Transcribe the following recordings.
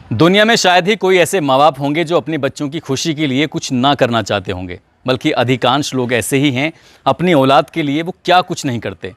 दुनिया में शायद ही कोई ऐसे माँ बाप होंगे जो अपने बच्चों की खुशी के लिए कुछ ना करना चाहते होंगे, बल्कि अधिकांश लोग ऐसे ही हैं। अपनी औलाद के लिए वो क्या कुछ नहीं करते।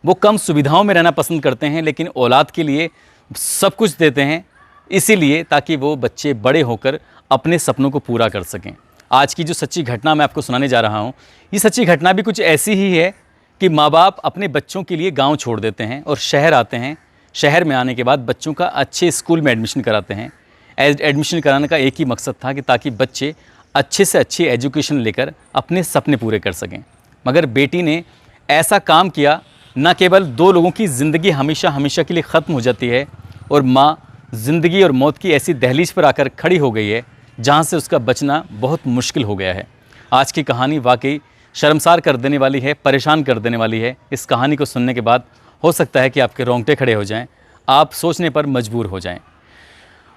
वो कम सुविधाओं में रहना पसंद करते हैं, लेकिन औलाद के लिए सब कुछ देते हैं, इसीलिए ताकि वो बच्चे बड़े होकर अपने सपनों को पूरा कर सकें। आज की जो सच्ची घटना मैं आपको सुनाने जा रहा हूँ, ये सच्ची घटना भी कुछ ऐसी ही है कि माँ बाप अपने बच्चों के लिए गाँव छोड़ देते हैं और शहर आते हैं। शहर में आने के बाद बच्चों का अच्छे स्कूल में एडमिशन कराते हैं। एडमिशन कराने का एक ही मकसद था कि ताकि बच्चे अच्छे से अच्छी एजुकेशन लेकर अपने सपने पूरे कर सकें। मगर बेटी ने ऐसा काम किया, न केवल दो लोगों की ज़िंदगी हमेशा हमेशा के लिए ख़त्म हो जाती है और माँ ज़िंदगी और मौत की ऐसी दहलीज पर आकर खड़ी हो गई है जहाँ से उसका बचना बहुत मुश्किल हो गया है। आज की कहानी वाकई शर्मसार कर देने वाली है, परेशान कर देने वाली है। इस कहानी को सुनने के बाद हो सकता है कि आपके रोंगटे खड़े हो जाएं, आप सोचने पर मजबूर हो जाएं।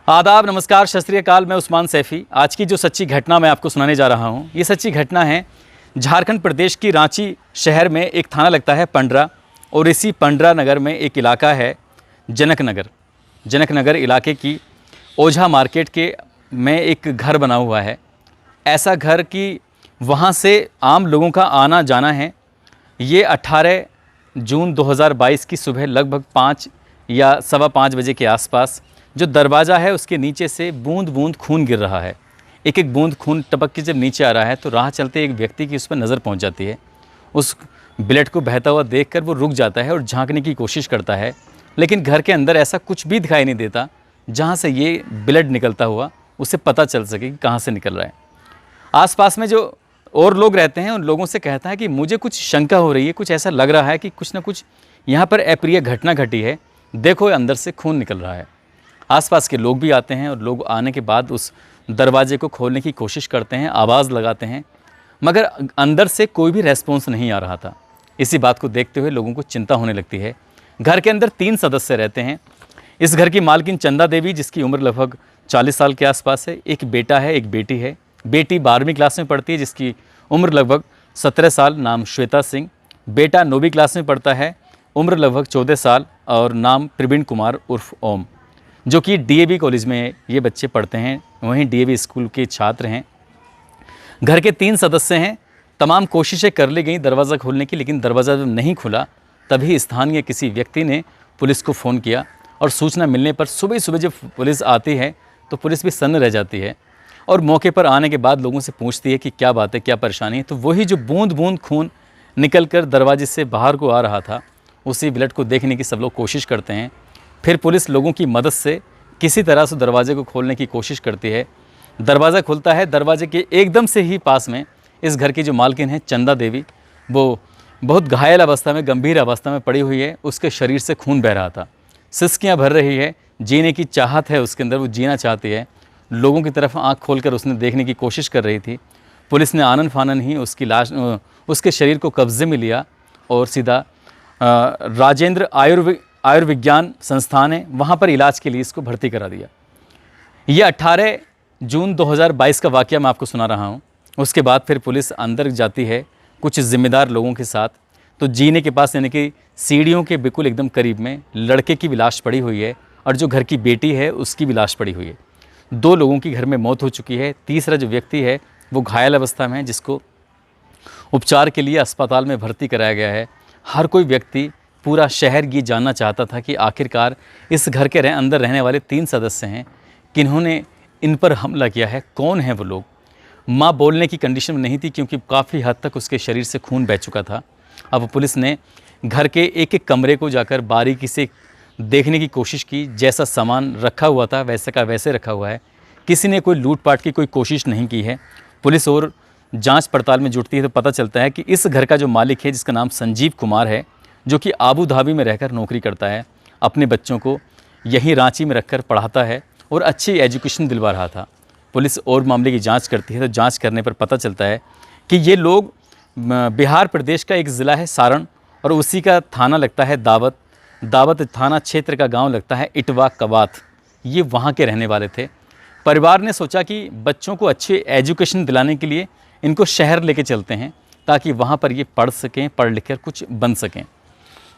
आदाब, नमस्कार, सत श्री अकाल। मैं उस्मान सैफ़ी। आज की जो सच्ची घटना मैं आपको सुनाने जा रहा हूँ, ये सच्ची घटना है झारखंड प्रदेश की रांची शहर में एक थाना लगता है पंडरा, और इसी पंडरा नगर में एक इलाका है जनक नगर। जनक नगर इलाके की ओझा मार्केट के में एक घर बना हुआ है। ऐसा घर कि वहाँ से आम लोगों का आना जाना है। ये 18 जून 2022 की सुबह लगभग 5 या सवा 5 बजे के आसपास जो दरवाज़ा है उसके नीचे से बूंद बूंद खून गिर रहा है। एक एक बूंद खून टपक के जब नीचे आ रहा है तो राह चलते एक व्यक्ति की उस पर नज़र पहुंच जाती है। उस ब्लड को बहता हुआ देखकर वो रुक जाता है और झांकने की कोशिश करता है, लेकिन घर के अंदर ऐसा कुछ भी दिखाई नहीं देता जहाँ से ये ब्लड निकलता हुआ उसे पता चल सके कि कहाँ से निकल रहा है। आसपास में जो और लोग रहते हैं उन लोगों से कहता है कि मुझे कुछ शंका हो रही है, कुछ ऐसा लग रहा है कि कुछ ना कुछ यहाँ पर अप्रिय घटना घटी है, देखो अंदर से खून निकल रहा है। आसपास के लोग भी आते हैं और लोग आने के बाद उस दरवाजे को खोलने की कोशिश करते हैं, आवाज़ लगाते हैं, मगर अंदर से कोई भी रेस्पॉन्स नहीं आ रहा था। इसी बात को देखते हुए लोगों को चिंता होने लगती है। घर के अंदर 3 सदस्य रहते हैं। इस घर की मालकिन चंदा देवी, जिसकी उम्र लगभग 40 साल के आसपास है। एक बेटा है, एक बेटी है। बेटी 12वीं क्लास में पढ़ती है, जिसकी उम्र लगभग 17 साल, नाम श्वेता सिंह। बेटा 9वीं क्लास में पढ़ता है, उम्र लगभग 14 साल और नाम प्रवीण कुमार उर्फ ओम, जो कि डीएवी कॉलेज में ये बच्चे पढ़ते हैं, वहीं डीएवी स्कूल के छात्र हैं। घर के 3 सदस्य हैं। तमाम कोशिशें कर ली गई दरवाज़ा खोलने की, लेकिन दरवाज़ा जब नहीं खुला तभी स्थानीय किसी व्यक्ति ने पुलिस को फ़ोन किया और सूचना मिलने पर सुबह सुबह जब पुलिस आती है तो पुलिस भी सन्न रह जाती है और मौके पर आने के बाद लोगों से पूछती है कि क्या बात है, क्या परेशानी है। तो वही जो बूंद बूंद खून निकल कर दरवाजे से बाहर को आ रहा था, उसी ब्लड को देखने की सब लोग कोशिश करते हैं। फिर पुलिस लोगों की मदद से किसी तरह से दरवाजे को खोलने की कोशिश करती है। दरवाज़ा खुलता है। दरवाजे के एकदम से ही पास में इस घर की जो मालकिन है चंदा देवी, वो बहुत घायल अवस्था में, गंभीर अवस्था में पड़ी हुई है। उसके शरीर से खून बह रहा था, सिसकियाँ भर रही है, जीने की चाहत है उसके अंदर, वो जीना चाहती है। लोगों की तरफ आंख खोलकर उसने देखने की कोशिश कर रही थी। पुलिस ने आनन फानन ही उसकी लाश, उसके शरीर को कब्जे में लिया और सीधा राजेंद्र आयुर्विज्ञान संस्थान है, वहाँ पर इलाज के लिए इसको भर्ती करा दिया। ये 18 जून 2022 का वाक़या मैं आपको सुना रहा हूँ। उसके बाद फिर पुलिस अंदर जाती है कुछ ज़िम्मेदार लोगों के साथ। तो जीने के पास, यानी कि सीढ़ियों के बिल्कुल एकदम करीब में लड़के की भी लाश पड़ी हुई है और जो घर की बेटी है उसकी भी लाश पड़ी हुई है। 2 लोगों की घर में मौत हो चुकी है। तीसरा जो व्यक्ति है वो घायल अवस्था में है, जिसको उपचार के लिए अस्पताल में भर्ती कराया गया है। हर कोई व्यक्ति, पूरा शहर ये जानना चाहता था कि आखिरकार इस घर के अंदर रहने वाले 3 सदस्य हैं, किन्होंने इन पर हमला किया है, कौन है वो लोग। माँ बोलने की कंडीशन में नहीं थी क्योंकि काफ़ी हद तक उसके शरीर से खून बह चुका था। अब पुलिस ने घर के एक एक कमरे को जाकर बारीकी से देखने की कोशिश की। जैसा सामान रखा हुआ था वैसे का वैसे रखा हुआ है। किसी ने कोई लूटपाट की कोई कोशिश नहीं की है। पुलिस और जांच पड़ताल में जुटती है तो पता चलता है कि इस घर का जो मालिक है, जिसका नाम संजीव कुमार है, जो कि आबू धाबी में रहकर नौकरी करता है, अपने बच्चों को यहीं रांची में रखकर पढ़ाता है और अच्छी एजुकेशन दिलवा रहा था। पुलिस और मामले की जांच करती है तो जांच करने पर पता चलता है कि ये लोग बिहार प्रदेश का एक ज़िला है सारण, और उसी का थाना लगता है दावत थाना क्षेत्र का गांव लगता है इटवा कवात। ये वहाँ के रहने वाले थे। परिवार ने सोचा कि बच्चों को अच्छी एजुकेशन दिलाने के लिए इनको शहर लेके चलते हैं ताकि वहाँ पर ये पढ़ सकें, पढ़ लिख कर कुछ बन सकें।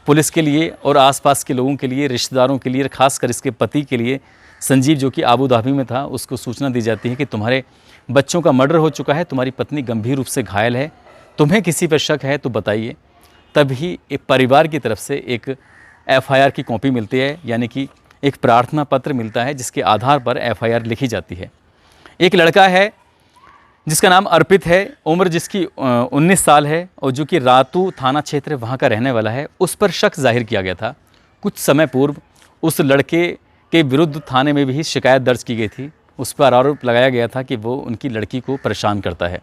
पुलिस के लिए और आसपास के लोगों के लिए, रिश्तेदारों के लिए, खासकर इसके पति के लिए संजीव जो कि आबू धाबी में था, उसको सूचना दी जाती है कि तुम्हारे बच्चों का मर्डर हो चुका है, तुम्हारी पत्नी गंभीर रूप से घायल है, तुम्हें किसी पर शक है तो बताइए। तभी एक परिवार की तरफ से एक एफआईआर की कॉपी मिलती है, यानी कि एक प्रार्थना पत्र मिलता है जिसके आधार पर एफआईआर लिखी जाती है। एक लड़का है जिसका नाम अर्पित है, उम्र जिसकी 19 साल है और जो कि रातू थाना क्षेत्र वहाँ का रहने वाला है। उस पर शक जाहिर किया गया था। कुछ समय पूर्व उस लड़के के विरुद्ध थाने में भी शिकायत दर्ज की गई थी। उस पर आरोप लगाया गया था कि वो उनकी लड़की को परेशान करता है।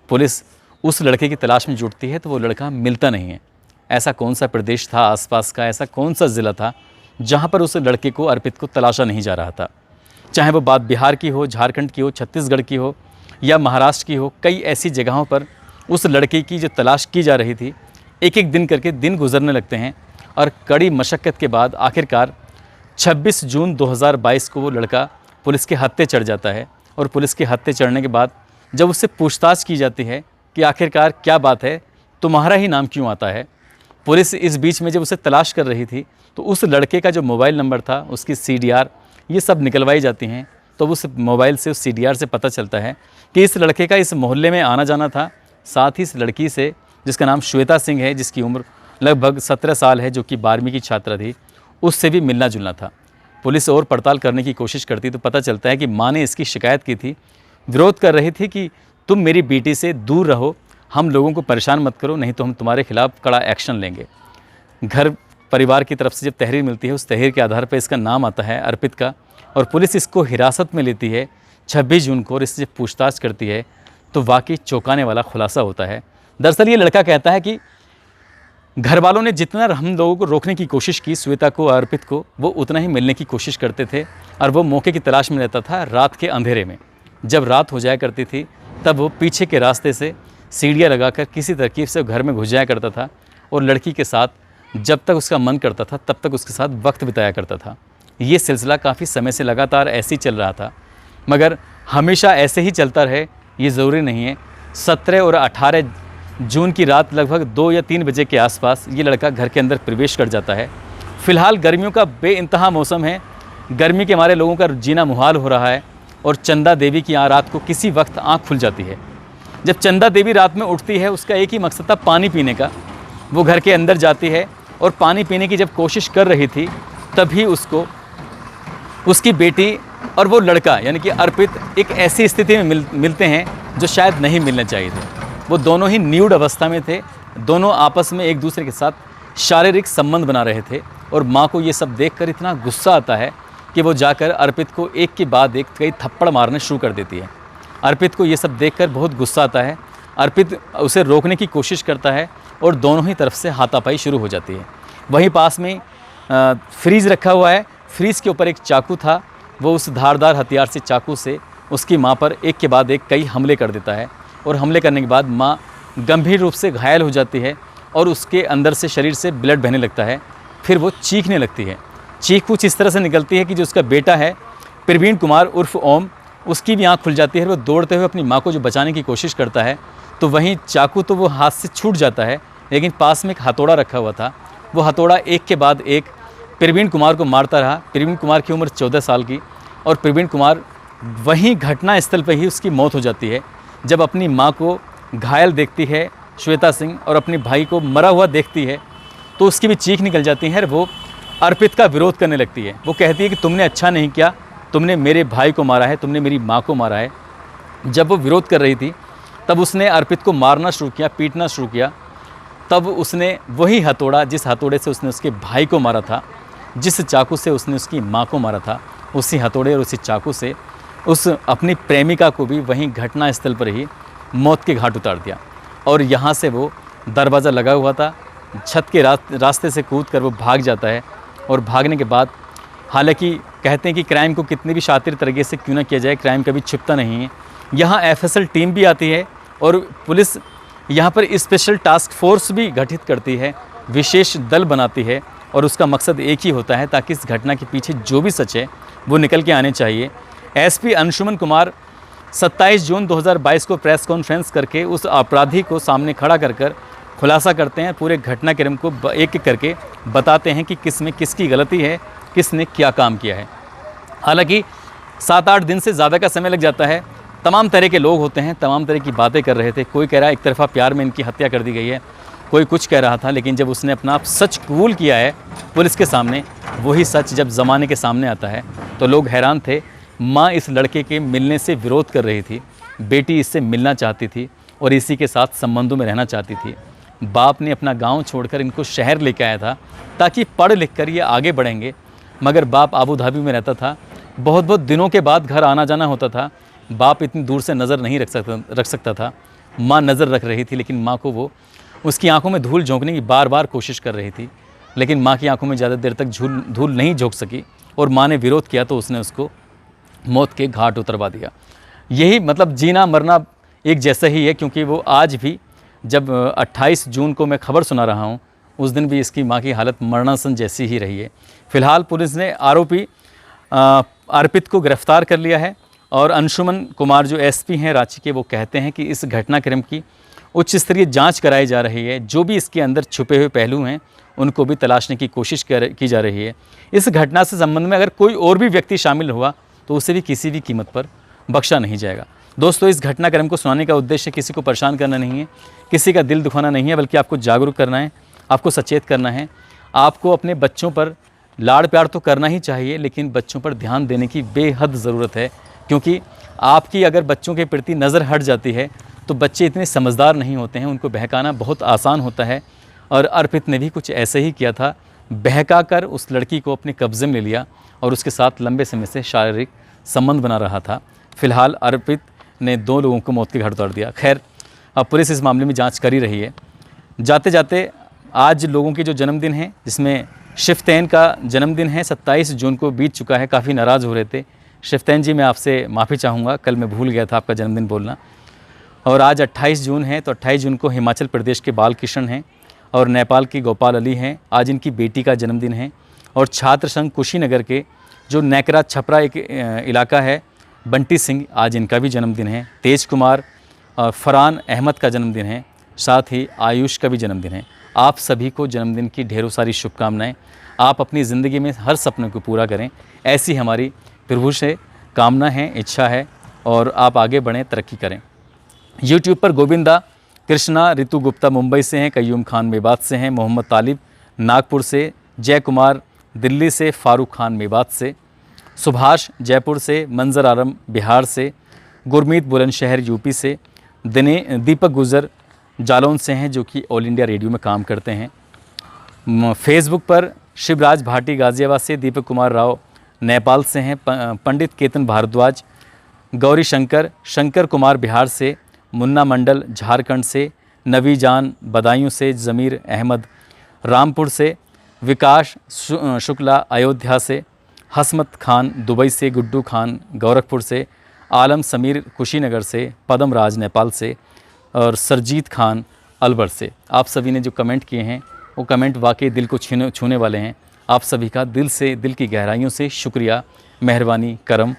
पुलिस उस लड़के की तलाश में जुटती है तो वो लड़का मिलता नहीं है। ऐसा कौन सा प्रदेश था आसपास का, ऐसा कौन सा ज़िला था जहाँ पर उस लड़के को, अर्पित को तलाशा नहीं जा रहा था। चाहे वो बात बिहार की हो, झारखंड की हो, छत्तीसगढ़ की हो या महाराष्ट्र की हो, कई ऐसी जगहों पर उस लड़के की जो तलाश की जा रही थी, एक एक दिन करके दिन गुजरने लगते हैं और कड़ी मशक्क़त के बाद आखिरकार 26 जून 2022 को वो लड़का पुलिस के हत्थे चढ़ जाता है। और पुलिस के हत्थे चढ़ने के बाद जब उससे पूछताछ की जाती है कि आखिरकार क्या बात है, तुम्हारा ही नाम क्यों आता है, पुलिस इस बीच में जब उसे तलाश कर रही थी तो उस लड़के का जो मोबाइल नंबर था, उसकी CDR, ये सब निकलवाई जाती हैं। तो उस मोबाइल से, उस CDR से पता चलता है कि इस लड़के का इस मोहल्ले में आना जाना था। साथ ही इस लड़की से, जिसका नाम श्वेता सिंह है, जिसकी उम्र लगभग 17 साल है, जो कि 12वीं की छात्रा थी, उससे भी मिलना जुलना था। पुलिस और पड़ताल करने की कोशिश करती तो पता चलता है कि माँ ने इसकी शिकायत की थी, विरोध कर रही थी कि तुम मेरी बेटी से दूर रहो, हम लोगों को परेशान मत करो, नहीं तो हम तुम्हारे खिलाफ कड़ा एक्शन लेंगे। घर परिवार की तरफ से जब तहरीर मिलती है, उस तहरीर के आधार पर इसका नाम आता है अर्पित का, और पुलिस इसको हिरासत में लेती है 26 जून को और इससे जब पूछताछ करती है तो वाकई चौंकाने वाला खुलासा होता है। दरअसल ये लड़का कहता है कि घर वालों ने जितना हम लोगों को रोकने की कोशिश की, श्वेता को, अर्पित को, वो उतना ही मिलने की कोशिश करते थे और वो मौके की तलाश में रहता था रात के अंधेरे में। जब रात हो जाया करती थी तब वो पीछे के रास्ते से सीढ़ियाँ लगाकर किसी तरकीब से घर में घुस जाया करता था और लड़की के साथ जब तक उसका मन करता था तब तक उसके साथ वक्त बिताया करता था। ये सिलसिला काफ़ी समय से लगातार ऐसे ही चल रहा था, मगर हमेशा ऐसे ही चलता रहे ये ज़रूरी नहीं है। 17 और 18 जून की रात लगभग 2 या 3 बजे के आसपास ये लड़का घर के अंदर प्रवेश कर जाता है। फ़िलहाल गर्मियों का बेइंतहा मौसम है, गर्मी के मारे लोगों का जीना मुहाल हो रहा है और चंदा देवी की यहाँ रात को किसी वक्त आँख खुल जाती है। जब चंदा देवी रात में उठती है, उसका एक ही मकसद था पानी पीने का। वो घर के अंदर जाती है और पानी पीने की जब कोशिश कर रही थी तभी उसको उसकी बेटी और वो लड़का यानी कि अर्पित एक ऐसी स्थिति में मिलते हैं जो शायद नहीं मिलने चाहिए थे। वो दोनों ही न्यूड अवस्था में थे, दोनों आपस में एक दूसरे के साथ शारीरिक संबंध बना रहे थे और माँ को ये सब देखकर इतना गुस्सा आता है कि वो जाकर अर्पित को एक के बाद एक कई थप्पड़ मारने शुरू कर देती है। अर्पित को ये सब देखकर बहुत गुस्सा आता है। अर्पित उसे रोकने की कोशिश करता है और दोनों ही तरफ से हाथापाई शुरू हो जाती है। वहीं पास में फ्रीज़ रखा हुआ है, फ्रीज़ के ऊपर एक चाकू था। वो उस धारदार हथियार से, चाकू से उसकी माँ पर एक के बाद एक कई हमले कर देता है और हमले करने के बाद माँ गंभीर रूप से घायल हो जाती है और उसके अंदर से, शरीर से ब्लड बहने लगता है। फिर वो चीखने लगती है। चीख कुछ इस तरह से निकलती है कि जो उसका बेटा है प्रवीण कुमार उर्फ ओम, उसकी भी आँख खुल जाती है। वो दौड़ते हुए अपनी माँ को जो बचाने की कोशिश करता है तो वहीं चाकू तो वो हाथ से छूट जाता है, लेकिन पास में एक हथौड़ा रखा हुआ था। वो हथौड़ा एक के बाद एक प्रवीण कुमार को मारता रहा। प्रवीण कुमार की उम्र 14 साल की और प्रवीण कुमार वहीं घटना स्थल पर ही उसकी मौत हो जाती है। जब अपनी माँ को घायल देखती है श्वेता सिंह और अपने भाई को मरा हुआ देखती है तो उसकी भी चीख निकल जाती है। वो अर्पित का विरोध करने लगती है। वो कहती है कि तुमने अच्छा नहीं किया, तुमने मेरे भाई को मारा है, तुमने मेरी माँ को मारा है। जब वो विरोध कर रही थी तब उसने अर्पित को मारना शुरू किया, पीटना शुरू किया। तब उसने वही हथौड़ा, जिस हथौड़े से उसने उसके भाई को मारा था, जिस चाकू से उसने उसकी माँ को मारा था, उसी हथौड़े और उसी चाकू से उस अपनी प्रेमिका को भी वहीं घटना स्थल पर ही मौत के घाट उतार दिया। और यहाँ से वो दरवाज़ा लगा हुआ था, छत के रास्ते से कूद कर वो भाग जाता है। और भागने के बाद, हालांकि कहते हैं कि क्राइम को कितनी भी शातिर तरीके से क्यों ना किया जाए, क्राइम कभी छिपता नहीं है। यहाँ FSL टीम भी आती है और पुलिस यहाँ पर स्पेशल टास्क फोर्स भी गठित करती है, विशेष दल बनाती है और उसका मकसद एक ही होता है ताकि इस घटना के पीछे जो भी सच है वो निकल के आने चाहिए। SP अंशुमन कुमार 27 जून 2022 को प्रेस कॉन्फ्रेंस करके उस अपराधी को सामने खड़ा कर खुलासा करते हैं। पूरे घटनाक्रम को एक एक करके बताते हैं कि किस में किसकी गलती है, किसने क्या काम किया है। हालांकि 7-8 दिन से ज़्यादा का समय लग जाता है। तमाम तरह के लोग होते हैं, तमाम तरह की बातें कर रहे थे। कोई कह रहा है एक तरफ़ा प्यार में इनकी हत्या कर दी गई है, कोई कुछ कह रहा था, लेकिन जब उसने अपना सच कबूल किया है पुलिस के सामने, वही सच जब ज़माने के सामने आता है तो लोग हैरान थे। माँ इस लड़के के मिलने से विरोध कर रही थी, बेटी इससे मिलना चाहती थी और इसी के साथ संबंधों में रहना चाहती थी। बाप ने अपना गांव छोड़कर इनको शहर लेके आया था ताकि पढ़ लिख कर ये आगे बढ़ेंगे, मगर बाप आबू धाबी में रहता था। बहुत बहुत दिनों के बाद घर आना जाना होता था। बाप इतनी दूर से नज़र नहीं रख सकता था। माँ नज़र रख रही थी, लेकिन माँ को वो उसकी आंखों में धूल झोंकने की बार बार कोशिश कर रही थी, लेकिन माँ की आंखों में ज़्यादा देर तक धूल नहीं झोंक सकी और माँ ने विरोध किया तो उसने उसको मौत के घाट उतरवा दिया। यही मतलब जीना मरना एक जैसा ही है, क्योंकि वो आज भी जब 28 जून को मैं खबर सुना रहा हूँ, उस दिन भी इसकी माँ की हालत मरणासन जैसी ही रही है। फ़िलहाल पुलिस ने आरोपी अर्पित को गिरफ्तार कर लिया है और अंशुमन कुमार जो एसपी हैं रांची के, वो कहते हैं कि इस घटनाक्रम की उच्च स्तरीय जांच कराई जा रही है। जो भी इसके अंदर छुपे हुए पहलू हैं उनको भी तलाशने की कोशिश की जा रही है। इस घटना से संबंध में अगर कोई और भी व्यक्ति शामिल हुआ तो उसे भी किसी भी कीमत पर बख्शा नहीं जाएगा। दोस्तों, इस घटनाक्रम को सुनाने का उद्देश्य किसी को परेशान करना नहीं है, किसी का दिल दुखाना नहीं है, बल्कि आपको जागरूक करना है, आपको सचेत करना है। आपको अपने बच्चों पर लाड़ प्यार तो करना ही चाहिए, लेकिन बच्चों पर ध्यान देने की बेहद ज़रूरत है, क्योंकि आपकी अगर बच्चों के प्रति नज़र हट जाती है तो बच्चे इतने समझदार नहीं होते हैं, उनको बहकाना बहुत आसान होता है। और अर्पित ने भी कुछ ऐसे ही किया था, बहका कर उस लड़की को अपने कब्ज़े में ले लिया और उसके साथ लंबे समय से शारीरिक संबंध बना रहा था। फ़िलहाल अर्पित ने 2 लोगों को मौत के घाट उतार दिया। खैर, अब पुलिस इस मामले में जांच कर ही रही है। जाते जाते आज लोगों के जो जन्मदिन हैं, जिसमें शिफ्तैन का जन्मदिन है, 27 जून को बीत चुका है। काफ़ी नाराज़ हो रहे थे। शिफ्तैन जी, मैं आपसे माफ़ी चाहूँगा, कल मैं भूल गया था आपका जन्मदिन बोलना। और आज 28 जून है, तो 28 जून को हिमाचल प्रदेश के बालकृष्ण हैं और नेपाल की गोपाल अली हैं। आज इनकी बेटी का जन्मदिन है। और छात्र संघ कुशीनगर के जो नैकरा छपरा एक इलाका है, बंटी सिंह, आज इनका भी जन्मदिन है। तेज कुमार और फरहान अहमद का जन्मदिन है। साथ ही आयुष का भी जन्मदिन है। आप सभी को जन्मदिन की ढेरों सारी शुभकामनाएं। आप अपनी ज़िंदगी में हर सपने को पूरा करें, ऐसी हमारी प्रभु से कामना है, इच्छा है, और आप आगे बढ़ें, तरक्की करें। यूट्यूब पर गोविंदा कृष्णा रितु गुप्ता मुंबई से हैं, कयूम खान मेवात से हैं, मोहम्मद तालिब नागपुर से, जय कुमार दिल्ली से, फारूक खान मेवात से, सुभाष जयपुर से, मंजर आलम बिहार से, गुरमीत बुलंदशहर यूपी से, दीपक गुजर जालौन से हैं, जो कि ऑल इंडिया रेडियो में काम करते हैं। फेसबुक पर शिवराज भाटी गाज़ियाबाद से, दीपक कुमार राव नेपाल से हैं, पंडित केतन भारद्वाज, गौरी शंकर कुमार बिहार से, मुन्ना मंडल झारखंड से, नवी जान बदायूं से, ज़मीर अहमद रामपुर से, विकास शुक्ला अयोध्या से, हसमत खान दुबई से, गुड्डू खान गोरखपुर से, आलम समीर कुशीनगर से, पदम राज नेपाल से और सरजीत खान अलवर से। आप सभी ने जो कमेंट किए हैं वो कमेंट वाकई दिल को छूने वाले हैं। आप सभी का दिल से, दिल की गहराइयों से शुक्रिया, मेहरबानी, करम।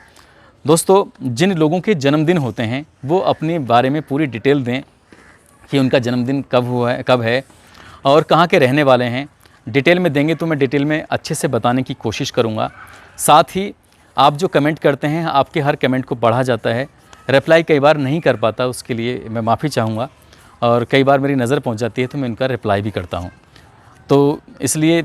दोस्तों, जिन लोगों के जन्मदिन होते हैं वो अपने बारे में पूरी डिटेल दें कि उनका जन्मदिन कब हुआ है, कब है और कहाँ के रहने वाले हैं। डिटेल में देंगे तो मैं डिटेल में अच्छे से बताने की कोशिश करूँगा। साथ ही आप जो कमेंट करते हैं, आपके हर कमेंट को पढ़ा जाता है। रिप्लाई कई बार नहीं कर पाता, उसके लिए मैं माफ़ी चाहूँगा, और कई बार मेरी नज़र पहुँच जाती है तो मैं उनका रिप्लाई भी करता हूँ। तो इसलिए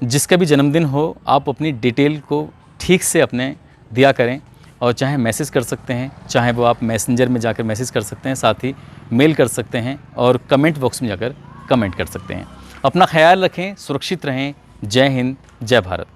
जिसका भी जन्मदिन हो, आप अपनी डिटेल को ठीक से अपने दिया करें, और चाहे मैसेज कर सकते हैं, चाहे वो आप मैसेंजर में जाकर मैसेज कर सकते हैं, साथ ही मेल कर सकते हैं और कमेंट बॉक्स में जाकर कमेंट कर सकते हैं। अपना ख्याल रखें, सुरक्षित रहें। जय हिंद, जय भारत।